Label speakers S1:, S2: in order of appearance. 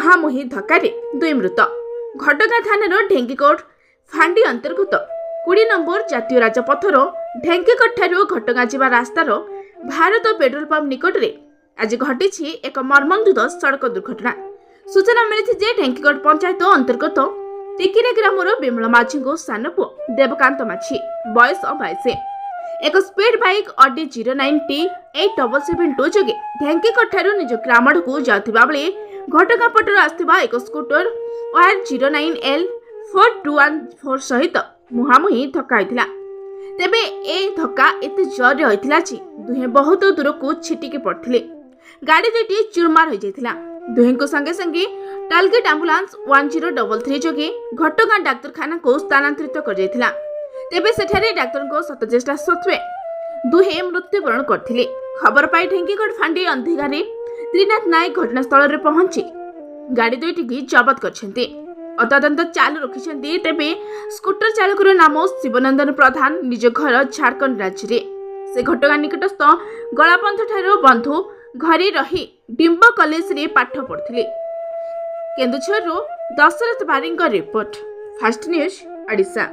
S1: ମୁହାଁମୁହିଁ ଧକ୍କାରେ ଦୁଇ ମୃତ। ଘଟଗାଁ ଥାନାର ଢେଙ୍କିକୋଟ ଫାଣ୍ଡି ଅନ୍ତର୍ଗତ 20 ନମ୍ବର ଜାତୀୟ ରାଜପଥର ଢେଙ୍କିକୋଟଠାରୁ ଘଟଗାଁ ଯିବା ରାସ୍ତାର ଭାରତ ପେଟ୍ରୋଲ ପମ୍ପ ନିକଟରେ ଆଜି ଘଟିଛି ଏକ ମର୍ମନ୍ତୁଦ ସଡ଼କ ଦୁର୍ଘଟଣା। ସୂଚନା ମିଳିଛି ଯେ ଢେଙ୍କିକୋଟ ପଞ୍ଚାୟତ ଅନ୍ତର୍ଗତ ଟିକିରା ଗ୍ରାମର ବିମଳ ମାଝୀଙ୍କ ସାନ ପୁଅ ଦେବକାନ୍ତ ମାଝୀ ବୟସ 22 ଏକ ସ୍ପିଡ୍ ବାଇକ୍ ଅଡି 09T 8772 ଯୋଗେ ଢେଙ୍କିକୋଟଠାରୁ ନିଜ ଗ୍ରାମ ଆଡ଼କୁ ଯାଉଥିବା ବେଳେ ଘଟଗାଁ ପଟରୁ ଆସିଥିବା ଏକ ସ୍କୁଟର OR09L 4214 ସହିତ ମୁହାଁମୁହିଁ ଧକ୍କା ହୋଇଥିଲା। ତେବେ ଏ ଧକ୍କା ଏତେ ଜୋରରେ ହୋଇଥିଲା ଯେ ଦୁହେଁ ବହୁତ ଦୂରକୁ ଛିଟିକି ପଡ଼ିଥିଲେ। ଗାଡ଼ି ଦୁଇଟି ଚୁରମାର ହୋଇଯାଇଥିଲା। ଦୁହେଁଙ୍କୁ ସାଙ୍ଗେ ସାଙ୍ଗେ ଟାର୍ଗେଟ ଆମ୍ବୁଲାନ୍ସ 1033 ଯୋଗେ ଘଟଗାଁ ଡାକ୍ତରଖାନାକୁ ସ୍ଥାନାନ୍ତରିତ କରାଯାଇଥିଲା। ତେବେ ସେଠାରେ ଡାକ୍ତରଙ୍କ ଶତଚେଷ୍ଟା ସତ୍ତ୍ୱେ ଦୁହେଁ ମୃତ୍ୟୁବରଣ କରିଥିଲେ। ଖବର ପାଇ ଢେଙ୍କିକୋଟ ଫାଣ୍ଡି ଅଧିକାରୀ ତ୍ରିନାଥ ନାୟକ ଘଟଣାସ୍ଥଳରେ ପହଞ୍ଚି ଗାଡ଼ି ଦୁଇଟିକି ଜବତ କରିଛନ୍ତି ଓ ତଦନ୍ତ ଚାଲୁ ରଖିଛନ୍ତି। ତେବେ ସ୍କୁଟର ଚାଳକର ନାମ ଶିବନନ୍ଦନ ପ୍ରଧାନ, ନିଜ ଘର ଝାଡ଼ଖଣ୍ଡ ରାଜ୍ୟରେ। ସେ ଘଟଗାଁ ନିକଟସ୍ଥ ଗଳାପନ୍ଥଠାରୁ ବନ୍ଧୁ ଘରେ ରହି ଡିମ୍ବ କଲେଜରେ ପାଠ ପଢ଼ୁଥିଲେ। କେନ୍ଦୁଝରରୁ ଦଶରଥ ବାରିଙ୍କ ରିପୋର୍ଟ, ଫାଷ୍ଟ ନ୍ୟୁଜ୍ ଓଡ଼ିଶା।